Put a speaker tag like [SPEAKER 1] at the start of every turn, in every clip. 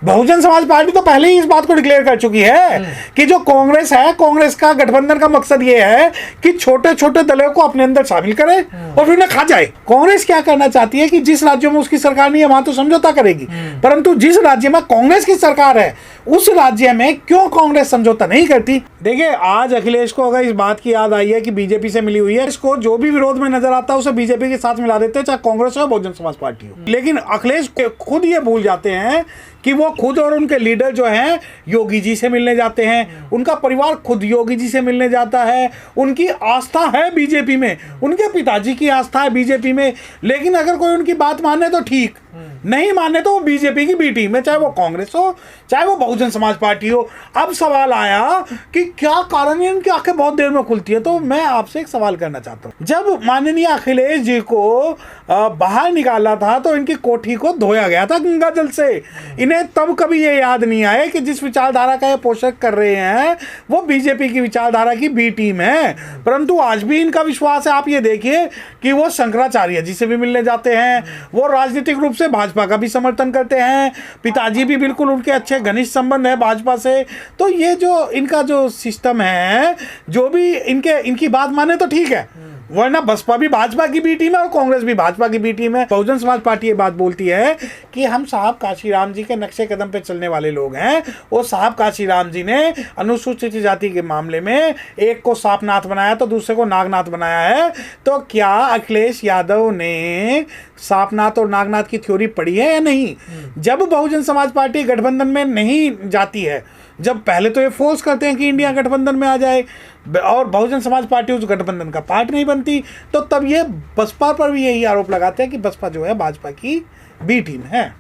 [SPEAKER 1] Bahujan Samaj party तो पहले ही इस बात को डिक्लेयर कर चुकी है कि जो कांग्रेस है, कांग्रेस का गठबंधन का मकसद ये है कि छोटे छोटे दलों को अपने अंदर शामिल करे और फिर उन्हें खा जाए। कांग्रेस क्या करना चाहती है कि जिस राज्यों में उसकी सरकार नहीं है वहां तो समझौता करेगी, परंतु जिस राज्य में कांग्रेस की सरकार है उस राज्य में क्यों कांग्रेस समझौता नहीं करती। देखिए, आज अखिलेश को अगर इस बात की याद आई है कि बीजेपी से मिली हुई है, इसको जो भी विरोध में नजर आता है उसे बीजेपी के साथ मिला देते हैं, चाहे कांग्रेस हो बहुजन समाज पार्टी हो। लेकिन अखिलेश खुद ये भूल जाते हैं कि वो खुद और उनके लीडर जो हैं योगी जी से मिलने जाते हैं, उनका परिवार खुद योगी जी से मिलने जाता है, उनकी आस्था है बीजेपी में, उनके पिताजी की आस्था है बीजेपी में। लेकिन अगर कोई उनकी बात माने तो ठीक, नहीं माने तो वो बीजेपी की बी टीम है, चाहे वो कांग्रेस हो चाहे वो बहुजन समाज पार्टी हो। अब सवाल आया कि क्या कारण है इनकी आंखें बहुत देर में खुलती है। तो मैं आपसे एक सवाल करना चाहता हूँ, जब माननीय अखिलेश जी को बाहर निकाला था तो इनकी कोठी को धोया गया था गंगा जल से, इन्हें तब कभी ये याद नहीं आया कि जिस विचारधारा का ये पोषण कर रहे हैं वो बीजेपी की विचारधारा की बी टीम है। परंतु आज भी इनका विश्वास है। आप ये देखिए कि वो शंकराचार्य जी से भी मिलने जाते हैं, वो राजनीतिक रूप से भाजपा का भी समर्थन करते हैं, पिताजी भी बिल्कुल उनके अच्छे घनिष्ठ संबंध है भाजपा से। तो ये जो इनका जो सिस्टम है, जो भी इनकी बात माने तो ठीक है, वरना बसपा भी भाजपा की बी टीम है और कांग्रेस भी भाजपा की बी टीम है। बहुजन समाज पार्टी ये बात बोलती है कि हम साहब काशीराम जी के नक्शे कदम पे चलने वाले लोग हैं। वो साहब काशीराम जी ने अनुसूचित जाति के मामले में एक को सांपनाथ बनाया तो दूसरे को नागनाथ बनाया है। तो क्या अखिलेश यादव ने सांपनाथ और नागनाथ की थ्योरी पढ़ी है या नहीं? जब बहुजन समाज पार्टी गठबंधन में नहीं जाती है, जब पहले तो ये फोर्स करते हैं कि इंडिया गठबंधन में आ जाए और बहुजन समाज पार्टी उस गठबंधन का पार्ट नहीं बनती, तो तब ये बसपा पर भी यही आरोप लगाते हैं कि बसपा जो है भाजपा की बी टीम है।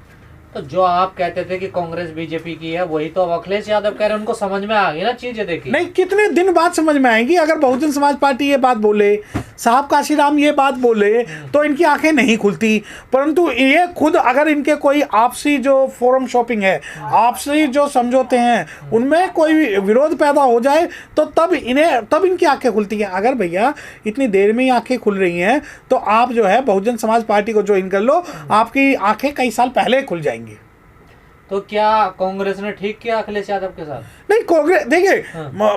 [SPEAKER 2] तो जो आप कहते थे कि कांग्रेस बीजेपी की है, वही तो अब अखिलेश यादव कह रहे हैं, उनको समझ में आ गई ना चीजें। देखिए,
[SPEAKER 1] नहीं, कितने दिन बाद समझ में आएंगी। अगर बहुजन समाज पार्टी ये बात बोले, साहब काशीराम ये बात बोले, तो इनकी आंखें नहीं खुलती। परंतु ये खुद अगर इनके कोई आपसी जो फोरम शॉपिंग है, आपसी जो समझौते हैं, उनमें कोई विरोध पैदा हो जाए तो तब इनकी आंखें खुलती हैं। अगर भैया इतनी देर में ही आंखें खुल रही हैं तो आप जो है बहुजन समाज पार्टी को ज्वाइन कर लो, आपकी आंखें कई साल पहले खुल जाएंगी।
[SPEAKER 2] तो क्या कांग्रेस ने ठीक किया अखिलेश यादव के साथ?
[SPEAKER 1] नहीं, कांग्रेस देखिए,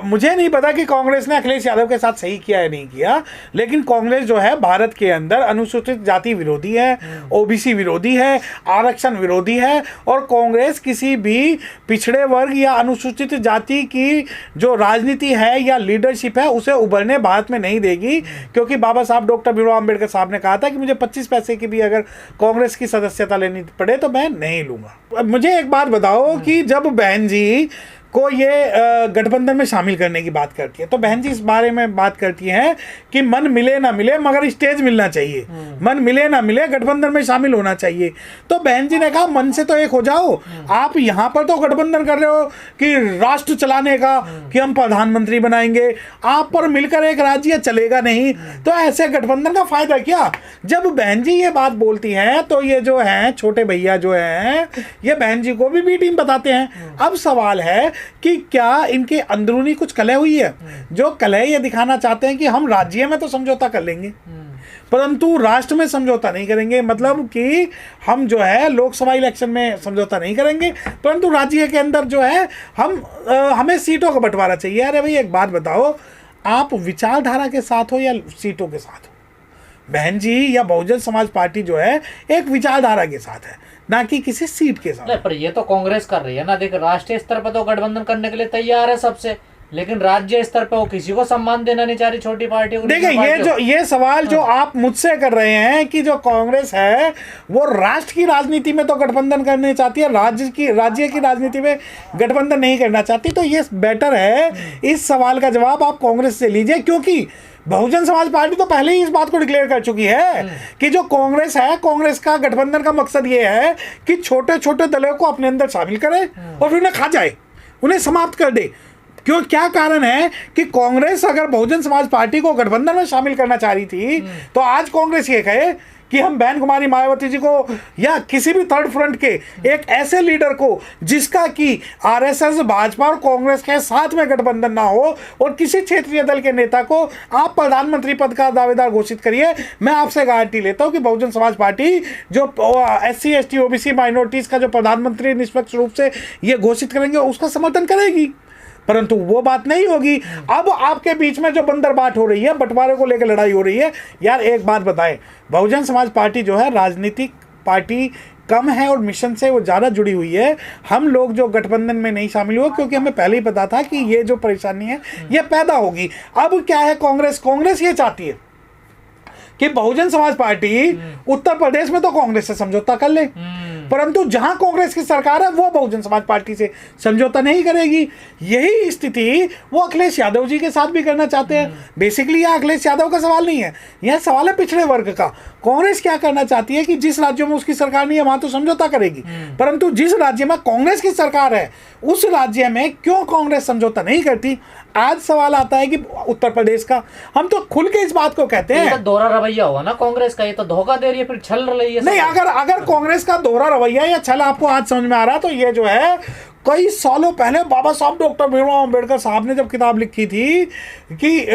[SPEAKER 1] मुझे नहीं पता कि कांग्रेस ने अखिलेश यादव के साथ सही किया या नहीं किया, लेकिन कांग्रेस जो है भारत के अंदर अनुसूचित जाति विरोधी है, ओबीसी विरोधी है, आरक्षण विरोधी है। और कांग्रेस किसी भी पिछड़े वर्ग या अनुसूचित जाति की जो राजनीति है या लीडरशिप है उसे उभरने भारत में नहीं देगी, क्योंकि बाबा साहब डॉक्टर भीमराव अम्बेडकर साहब ने कहा था कि मुझे 25 पैसे की भी अगर कांग्रेस की सदस्यता लेनी पड़े तो मैं नहीं लूंगा। मुझे एक बात बताओ कि जब बहन जी को ये गठबंधन में शामिल करने की बात करती है तो बहन जी इस बारे में बात करती हैं कि मन मिले ना मिले मगर स्टेज मिलना चाहिए, मन मिले ना मिले गठबंधन में शामिल होना चाहिए। तो बहन जी ने कहा मन से तो एक हो जाओ। आप यहाँ पर तो गठबंधन कर रहे हो कि राष्ट्र चलाने का, कि हम प्रधानमंत्री बनाएंगे, आप पर मिलकर एक राज्य चलेगा नहीं। तो ऐसे गठबंधन का फायदा क्या? जब बहन जी ये बात बोलती हैं तो ये जो है छोटे भैया जो हैं ये बहन जी को भी बी टीम बताते हैं। अब सवाल है कि क्या इनके अंदरूनी कुछ कलह हुई है? जो कलह ये दिखाना चाहते हैं कि हम राज्य में तो समझौता कर लेंगे परंतु राष्ट्र में समझौता नहीं करेंगे, मतलब कि हम जो है लोकसभा इलेक्शन में समझौता नहीं करेंगे परंतु राज्य के अंदर जो है हमें सीटों का बंटवारा चाहिए। अरे भाई एक बात बताओ, आप विचारधारा के साथ हो या सीटों के साथ हो? बहन जी या बहुजन समाज पार्टी जो है एक विचारधारा के साथ है, ना कि किसी सीट के साथ।
[SPEAKER 2] पर ये तो कांग्रेस कर रही है ना। देख, राष्ट्रीय स्तर पर तो गठबंधन करने के लिए तैयार है सबसे, लेकिन राज्य स्तर पर वो किसी को सम्मान देना नहीं चाह रही, छोटी पार्टी को।
[SPEAKER 1] देखिए, ये सवाल जो आप मुझसे कर रहे हैं कि जो कांग्रेस है वो राष्ट्र की राजनीति में तो गठबंधन करना चाहती है, राज्य की राजनीति में गठबंधन नहीं करना चाहती। तो ये बेटर है इस सवाल का जवाब आप कांग्रेस से लीजिए, क्योंकि बहुजन समाज पार्टी तो पहले ही इस बात को डिक्लेयर कर चुकी है कि जो कांग्रेस है, कांग्रेस का गठबंधन का मकसद ये है कि छोटे छोटे दलों को अपने अंदर शामिल करे और फिर उन्हें खा जाए, उन्हें समाप्त कर दे। क्यों, क्या कारण है कि कांग्रेस अगर बहुजन समाज पार्टी को गठबंधन में शामिल करना चाह रही थी तो आज कांग्रेस ये कहे कि हम बहन कुमारी मायावती जी को या किसी भी थर्ड फ्रंट के एक ऐसे लीडर को जिसका कि आरएसएस, भाजपा और कांग्रेस के साथ में गठबंधन ना हो, और किसी क्षेत्रीय दल के नेता को आप प्रधानमंत्री पद का दावेदार घोषित करिए, मैं आपसे गारंटी लेता हूं कि बहुजन समाज पार्टी जो SC ST OBC माइनॉरिटीज का जो प्रधानमंत्री निष्पक्ष रूप से ये घोषित करेंगे उसका समर्थन करेगी। परंतु वो बात नहीं होगी। अब आपके बीच में जो बंदरबाट हो रही है, बंटवारे को लेकर लड़ाई हो रही है, यार एक बात बताएं, बहुजन समाज पार्टी जो है राजनीतिक पार्टी कम है और मिशन से वो ज़्यादा जुड़ी हुई है। हम लोग जो गठबंधन में नहीं शामिल हुए क्योंकि हमें पहले ही पता था कि ये जो परेशानी है ये पैदा होगी। अब क्या है, कांग्रेस ये चाहती है कि बहुजन समाज पार्टी उत्तर प्रदेश में तो कांग्रेस से समझौता कर ले, परंतु जहां कांग्रेस की सरकार है वो बहुजन समाज पार्टी से समझौता नहीं करेगी। यही स्थिति वो अखिलेश यादव जी के साथ भी करना चाहते हैं। बेसिकली यह अखिलेश यादव का सवाल नहीं है, यह सवाल है पिछड़े वर्ग का। कांग्रेस क्या करना चाहती है कि जिस राज्यों में उसकी सरकार नहीं है वहां तो समझौता करेगी, परंतु जिस राज्य में कांग्रेस की सरकार है उस राज्य में क्यों कांग्रेस समझौता नहीं करती। आज सवाल आता है कि उत्तर प्रदेश का, हम तो खुल के इस बात को कहते हैं,
[SPEAKER 2] ये तो दोहरा रवैया हुआ ना कांग्रेस का, ये तो धोखा दे रही है, फिर छल रही है।
[SPEAKER 1] नहीं, अगर कांग्रेस का दोहरा रवैया या छल आपको आज समझ में आ रहा तो ये जो है कई सालों पहले बाबा साहब डॉक्टर भीमराव अंबेडकर साहब ने जब किताब लिखी थी कि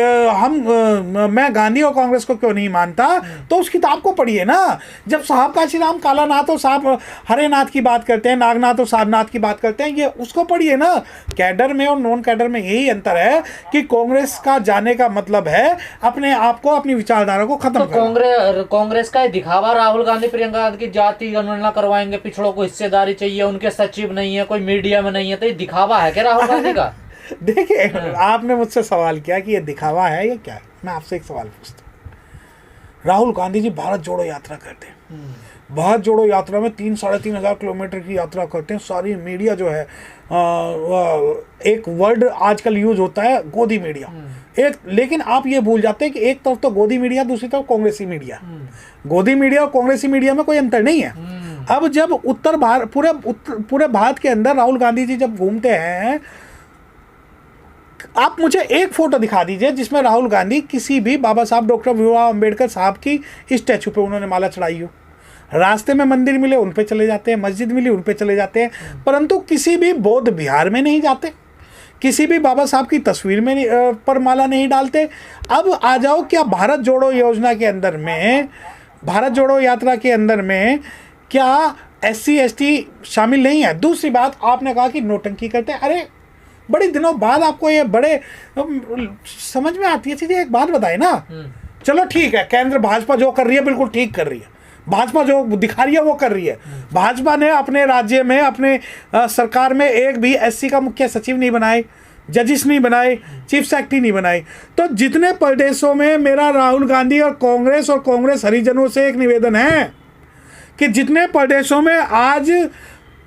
[SPEAKER 1] मैं गांधी और कांग्रेस को क्यों नहीं मानता, तो उस किताब को पढ़िए ना। जब साहब काशीराम कालानाथ और साहब हरेनाथ की बात करते हैं, नागनाथ और साधनाथ की बात करते हैं, ये उसको पढ़िए ना। कैडर में और नॉन कैडर में यही अंतर है कि कांग्रेस का जाने का मतलब है अपने आप को, अपनी विचारधारा को खत्म
[SPEAKER 2] करना। कांग्रेस का दिखावा, राहुल गांधी प्रियंका गांधी की जाति गणना करवाएंगे, पिछड़ों को हिस्सेदारी चाहिए, उनके सचिव नहीं है, कोई मीडिया में नहीं है, तो ये दिखावा है क्या राहुल गांधी का?
[SPEAKER 1] देखिए, आपने मुझसे सवाल किया कि ये दिखावा है या क्या है। मैं आपसे एक सवाल पूछता हूँ, राहुल गांधी जी भारत जोड़ो यात्रा करते हैं, भारत जोड़ो यात्रा में 3-3.5 किलोमीटर की यात्रा करते हैं। सारी मीडिया जो है एक वर्ड आजकल यूज होता है गोदी मीडिया, एक, लेकिन आप ये भूल जाते हैं कि एक तरफ तो गोदी मीडिया, दूसरी तरफ कांग्रेसी मीडिया। गोदी मीडिया और कांग्रेसी मीडिया में कोई अंतर नहीं है। अब जब पूरे भारत के अंदर राहुल गांधी जी जब घूमते हैं, आप मुझे एक फोटो दिखा दीजिए जिसमें राहुल गांधी किसी भी बाबा साहब डॉक्टर भीमराव अंबेडकर साहब की स्टैचू पे उन्होंने माला चढ़ाई हो। रास्ते में मंदिर मिले उन पे चले जाते हैं, मस्जिद मिली उन पे चले जाते हैं, परंतु किसी भी बौद्ध विहार में नहीं जाते, किसी भी बाबा साहब की तस्वीर में पर माला नहीं डालते। अब आ जाओ, क्या भारत जोड़ो योजना के अंदर में, भारत जोड़ो यात्रा के अंदर में क्या SC ST शामिल नहीं है? दूसरी बात, आपने कहा कि नोटंकी करते हैं। अरे बड़े दिनों बाद आपको ये बड़े समझ में आती है चीज़ें। एक बात बताए ना, चलो ठीक है, केंद्र भाजपा जो कर रही है बिल्कुल ठीक कर रही है, भाजपा जो दिखा रही है वो कर रही है। भाजपा ने अपने राज्य में, अपने सरकार में एक भी SC का मुख्य सचिव नहीं बनाए, जजिस नहीं बनाए, चीफ सेक्रेटरी नहीं बनाए। तो जितने प्रदेशों में मेरा राहुल गांधी और कांग्रेस हरिजनों से एक निवेदन है कि जितने प्रदेशों में आज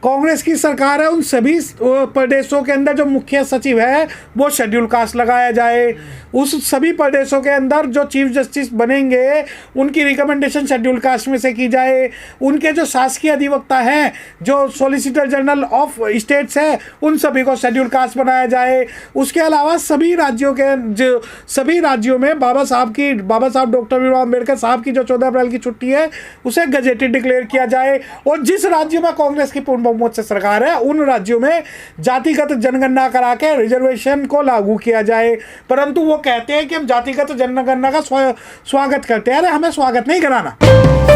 [SPEAKER 1] कांग्रेस की सरकार है उन सभी प्रदेशों के अंदर जो मुख्य सचिव है वो शेड्यूल कास्ट लगाया जाए। उस सभी प्रदेशों के अंदर जो चीफ जस्टिस बनेंगे उनकी रिकमेंडेशन शेड्यूल कास्ट में से की जाए। उनके जो शासकीय अधिवक्ता हैं, जो सॉलिसिटर जनरल ऑफ स्टेट्स है, उन सभी को शेड्यूल कास्ट बनाया जाए। उसके अलावा सभी राज्यों में बाबा साहब डॉक्टर भीमराव अम्बेडकर साहब की जो 14 अप्रैल की छुट्टी है उसे गजेटेड डिक्लेयर किया जाए। और जिस राज्य में कांग्रेस की पूर्ण बहुमत से सरकार है उन राज्यों में जातिगत जनगणना करा के रिजर्वेशन को लागू किया जाए। परंतु वो कहते हैं कि हम जातिगत जनगणना का स्वागत करते हैं। अरे हमें स्वागत नहीं कराना।